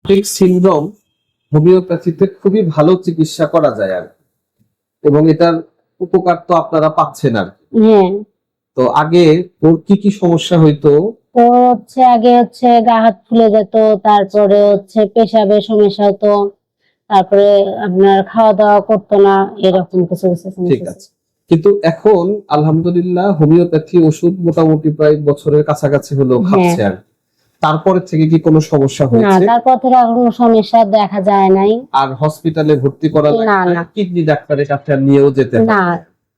Nephrotic syndrome হোমিওপ্যাথিতে খুবই ভালো চিকিৎসা করা যায় আর কি। এবং এটার উপকার তো আপনারা পাচ্ছেন আর কি। হ্যাঁ, তো আগে ওর কি কি সমস্যা হইতো? তো আগে গা হাত ফুলে যেত, তারপরে পেশাবের সমস্যা হতো, তারপরে আপনার খাওয়া দাওয়া করতো না, এরকম কিছু কিছু ঠিক সমস্যা ছিল। আছে, কিন্তু এখন আলহামদুলিল্লাহ হোমিওপ্যাথি ওষুধ মোটামুটি প্রায় বছরের কাছাকাছি হলো হ্যাঁ, খাচ্ছে আর কি। তারপরে থেকে কি কোনো সমস্যা না, হয়েছে? তারপর থেকে আর কোনো সমস্যা দেখা যায় নাই। আর হসপিটালে ভর্তি করা না, লাগে না, কিডনি ডাক্তারের কাছে আর নিয়েও যেতে হয়? না,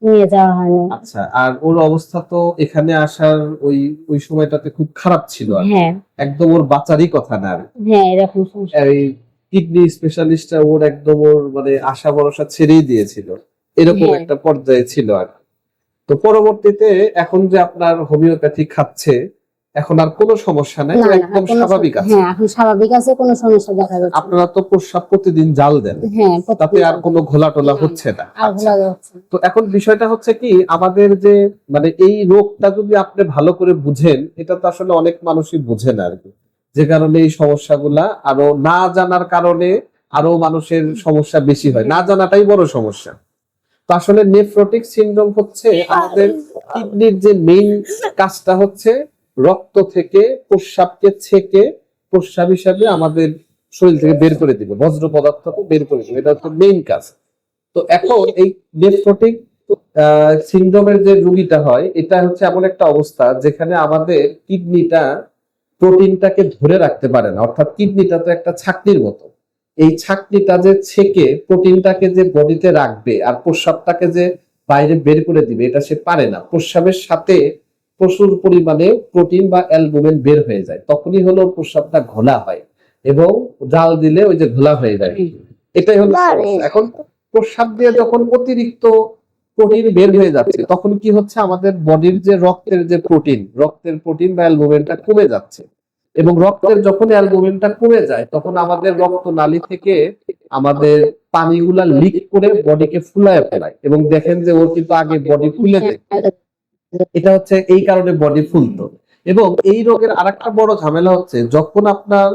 নিয়ে যাওয়া হয়নি। আচ্ছা, আর ওর অবস্থা তো এখানে আসার ওই ওই সময়টাতে খুব খারাপ ছিল আর কি। হ্যাঁ, একদম ওর বাঁচারই কথা না আর কি। হ্যাঁ, এরকম সমস্যা। এই কিডনি স্পেশালিস্টটা ওর একদম ওর মানে আশা ভরসা ছেড়েই দিয়েছিল, এরকম হ্যাঁ, একটা পর্যায়ে ছিল আর কি। তো পরবর্তীতে এখন যে আপনার হোমিওপ্যাথি খাচ্ছে, এখন আর কোনো সমস্যা নাই, না, ও না, একদম কোনো স্বাভাবিক আছে। হ্যাঁ, এখন স্বাভাবিক আছে, কোনো সমস্যা দেখা যাচ্ছে না। আপনারা তো প্রস্রাব প্রতিদিন জাল দেন, হ্যাঁ, তাতে প্রতিদিন আর কোনো ঘোলা টোলা না, হচ্ছে না? আর আচ্ছা, ভোলা যাচ্ছে না। তো এখন বিষয়টা হচ্ছে কি, আমাদের যে মানে এই রোগটা যদি আপনি ভালো করে বুঝেন, এটা তো আসলে অনেক মানুষই বুঝে না আর কি, যে কারণে এই সমস্যাগুলা আরো না জানার কারণে আরো মানুষের সমস্যা বেশি হয়, না জানাটাই বড় সমস্যা। তো আসলে নেফ্রোটিক সিনড্রোম হচ্ছে আমাদের কিডনির যে মেইন কাজটা হচ্ছে রক্ত থেকে প্রস্রাবকে ছেঁকে প্রস্রাব হিসাবে আমাদের শরীর থেকে বের করে দিবে, বজ্র পদার্থকে বের করে দিবে, এটা হচ্ছে মেইন কাজ। তো এখন এই নেফ্রোটিক সিনড্রোমের যে রোগীটা হয়, এটা হচ্ছে এমন একটা অবস্থা যেখানে আমাদের কিডনিটা প্রোটিনটাকে ধরে রাখতে পারে না, অর্থাৎ কিডনিটা তো একটা ছাকনির মতো। এই ছাকনিটা যে ছেকে প্রোটিনটাকে যে বডিতে রাখবে আর প্রস্রাবটাকে যে বাইরে বের করে দিবে, এটা সে পারে না। প্রস্রাবের সাথে প্রচুর পরিমাণে প্রোটিন বা অ্যালবুমিন বের হয়ে যায়, তখনই হলো প্রস্রাবটা ঘোলা হয় এবং জাল দিলে ওই যে ঘোলা হয়ে যায়। এটাই হলো সমস্যা। এখন প্রস্রাব দিয়ে যখন অতিরিক্ত প্রোটিন বের হয়ে যাচ্ছে, তখন কি হচ্ছে, আমাদের বডির যে রক্তের প্রোটিন বা অ্যালবুমিনটা কমে যাচ্ছে। এবং রক্তের যখন অ্যালবুমিনটা কমে যায়, তখন আমাদের রক্ত নালী থেকে আমাদের পানিগুলা লিক করে বডিকে ফুলায় ফেলায়, এবং দেখেন যে ওর কিন্তু আগে বডি ফুলে হ্যাঁ, যেত, এটা হচ্ছে এই কারণে বডি ফুলতো। এবং এই রোগের আরেকটা বড় ঝামেলা হচ্ছে, যখন আপনার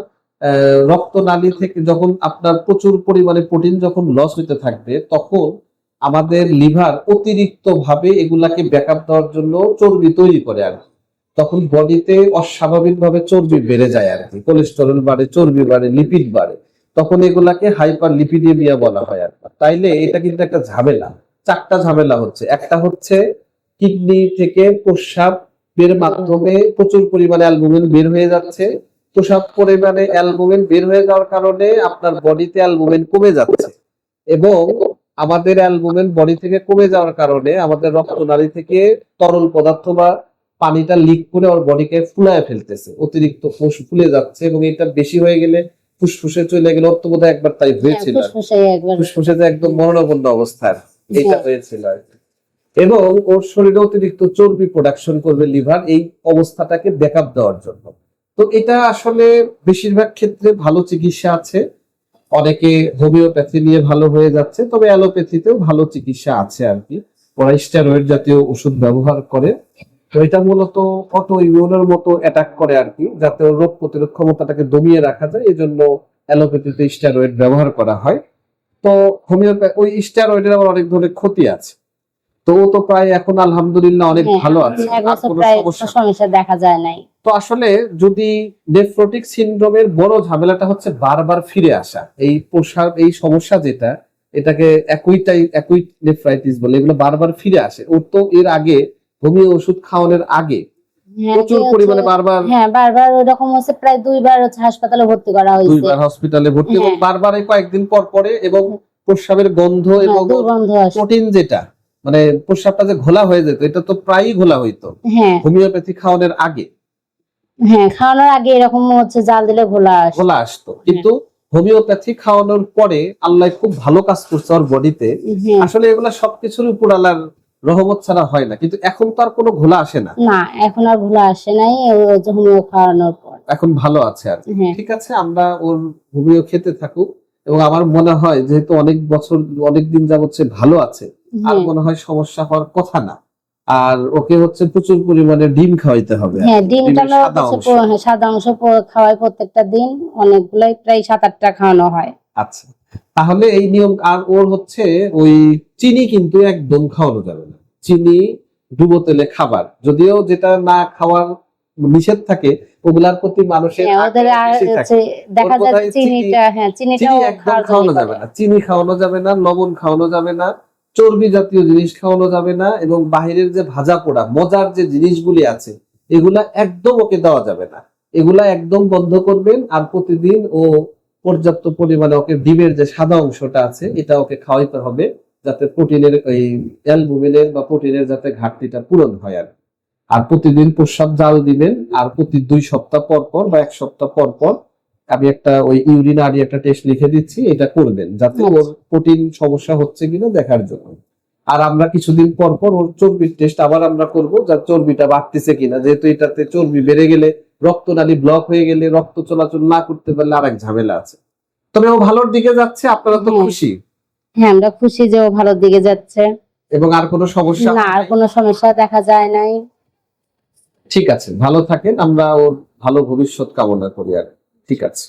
রক্তনালী থেকে যখন আপনার প্রচুর পরিমাণে প্রোটিন যখন লস হইতে থাকবে, তখন আমাদের লিভার অতিরিক্ত ভাবে এগুলাকে ব্যাকআপ দেওয়ার জন্য চর্বি তৈরি করে আর কি। তখন বডিতে অস্বাভাবিক ভাবে চর্বি বেড়ে যায় আর কি, কোলেস্টেরল বাড়ে, চর্বি বাড়ে, লিপিড বাড়ে। তখন এগুলাকে হাইপার লিপিডেমিয়া বলা হয় আর কি। তাইলে এটা কিন্তু একটা ঝামেলা, চারটা ঝামেলা হচ্ছে। একটা হচ্ছে কিডনি থেকে প্রস্রাবের মাধ্যমে প্রচুর পরিমাণে অ্যালবুমিন বের হয়ে যাচ্ছে, প্রস্রাব পরিমাণে অ্যালবুমিন বের হয়ে যাওয়ার কারণে আপনার বডিতে অ্যালবুমিন কমে যাচ্ছে, এবং আমাদের অ্যালবুমিন বডি থেকে কমে যাওয়ার কারণে আমাদের রক্তনালী থেকে তরল পদার্থ বা পানিটা লিক করে ওর বডিকে ফুলায় ফেলতেছে, অতিরিক্ত ফুলে যাচ্ছে, এবং এটা বেশি হয়ে গেলে ফুসফুসে চলে গেলে, ওর তো বোধহয় একবার তাই হয়েছিল, ফুসফুসে যে একদম মরণাপন্ন অবস্থার এটা হয়েছিল আর কি। এবং ওর শরীরে অতিরিক্ত চর্বি প্রোডাকশন করবে লিভার, এই অবস্থাটাকে ব্যাকআপ দেওয়ার জন্য। তো এটা আসলে বেশিরভাগ ক্ষেত্রে ভালো চিকিৎসা আছে, অনেকে হোমিওপ্যাথি নিয়ে ভালো হয়ে যাচ্ছে, তবে অ্যালোপ্যাথিতেও ভালো চিকিৎসা আছে আর কি। ওরা স্টেরয়েড জাতীয় ওষুধ ব্যবহার করে। তো এটা মূলত অটো ইমিউনের মতো অ্যাটাক করে আর কি, যাতে ওর রোগ প্রতিরোধ ক্ষমতাটাকে দমিয়ে রাখা যায়, এই জন্য অ্যালোপ্যাথিতে স্টেরয়েড ব্যবহার করা হয়। তো হোমিওপ্যাথি ওই স্টেরয়েডের আবার অনেক ধরনের ক্ষতি আছে। তো ও তো প্রায় এখন আলহামদুলিল্লাহ অনেক ভালো আছে, আর কোনো সমস্যা দেখা যায় নাই। তো আসলে যদি নেফ্রোটিক সিনড্রোমের বড় ঝামেলাটা হচ্ছে বারবার ফিরে আসা, এই প্রসাব এই সমস্যা যেটা, এটাকে একই নেফ্রাইটিস বলে, এগুলো বারবার ফিরে আসে। ওর তো এর আগে হোমিও ওষুধ খাওয়ানোর আগে প্রচুর পরিমাণে বারবার ওরকম হচ্ছে, প্রায় 2 বার হাসপাতালে ভর্তি করা হয়েছে, 2 বার হসপিটালে ভর্তি, এবং বারবার কয়েকদিন পর পরে, এবং প্রস্রাবের গন্ধ এবং প্রোটিন যেটা মানে প্রস্রাবটা যে ঘোলা হয়ে যেত, এটা তো প্রায়ই ঘোলা হইতো হোমিওপ্যাথি খাওয়ানোর আগে। খাওয়ানোর আগে এরকম জাল দিলে ঘোলা আসতো, কিন্তু হোমিওপ্যাথি খাওয়ানোর পরে আল্লাহ খুব ভালো কাজ করছে ওর বডিতে। আসলে এগুলা সবকিছুর উপর আল্লাহর রহমত ছাড়া হয় না, কিন্তু এখন তো আর কোনো ঘোলা আসে না, এখন আর ঘোলা আসে নাই হোমিও খাওয়ানোর পর, এখন ভালো আছে আর ঠিক আছে, আমরা ওর হোমিও খেতে থাকুক। এবং আমার মনে হয় যেহেতু অনেক বছর অনেক দিন যাবত সে ভালো আছে, আর মনে হয় সমস্যা হওয়ার কথা না। আর ওকে হচ্ছে প্রচুর পরিমাণে ডিম খাওয়াইতে হবে। হ্যাঁ, ডিমটা ডিমের সাদা অংশ। সাদা অংশ খাওয়াই প্রত্যেকটা দিন, অনেকগুলাই, প্রায় 7-8টা খাওয়ানো হয়। আচ্ছা, তাহলে এই নিয়ম। আর ওর হচ্ছে ওই চিনি কিন্তু একদম খাওয়ানো যাবে না। চিনি, ডুবো তেলে খাবার, যদিও যেটা না খাওয়ার নিষেধ থাকে ওগুলার প্রতি মানুষের হ্যাঁ, ওদের আগ্রহ বেশি থাকে। দেখা ওর যায় বোধহয় চিনিটা, হ্যাঁ চিনি চিনিটাও একদম খাওয়ানো যাবে না, চিনি খাওয়ানো যাবে না, লবণ খাওয়ানো যাবে না, চর্বি জাতীয় জিনিস খাওয়ানো যাবে না, এবং বাহিরের যে ভাজা পোড়া মজার যে জিনিসগুলি আছে এগুলা একদম ওকে দেওয়া যাবে না। এগুলা একদম বন্ধ করবেন। আর প্রতিদিন ও পর্যাপ্ত পরিমাণে ওকে ডিমের যে সাদা অংশটা আছে এটা ওকে খাওয়াইতে হবে, যাতে প্রোটিনের ওই অ্যালবুমিনের বা প্রোটিনের যাতে ঘাটতিটা পূরণ হয়। আর প্রতিদিন প্রস্রাব জাল দিবেন। আর প্রতি 2 সপ্তাহ পর পর বা 1 সপ্তাহ পর পর আমি একটা ওই ইউরিনারি একটা টেস্ট লিখে দিচ্ছি, এটা করবেন যাতে ওর প্রোটিন সমস্যা হচ্ছে কিনা দেখার জন্য। আর আমরা কিছুদিন পর পর ওর চর্বির টেস্ট আবার আমরা করব, যার চর্বিটা বাড়তেছে কিনা, যেহেতু এটাতে চর্বি বেড়ে গেলে রক্তনালী ব্লক হয়ে গেলে রক্ত চলাচল না করতে পারলে আরেক ঝামেলা আছে। তবে ও ভালোর দিকে যাচ্ছে, আপনারা তো খুশি? হ্যাঁ, আমরা খুশি যে ও ভালোর দিকে যাচ্ছে এবং আর কোনো সমস্যা না, আর কোনো সমস্যা দেখা যায় নাই। ঠিক আছে, ভালো থাকেন, আমরা ওর ভালো ভবিষ্যৎ কামনা করি। আর ঠিক আছে।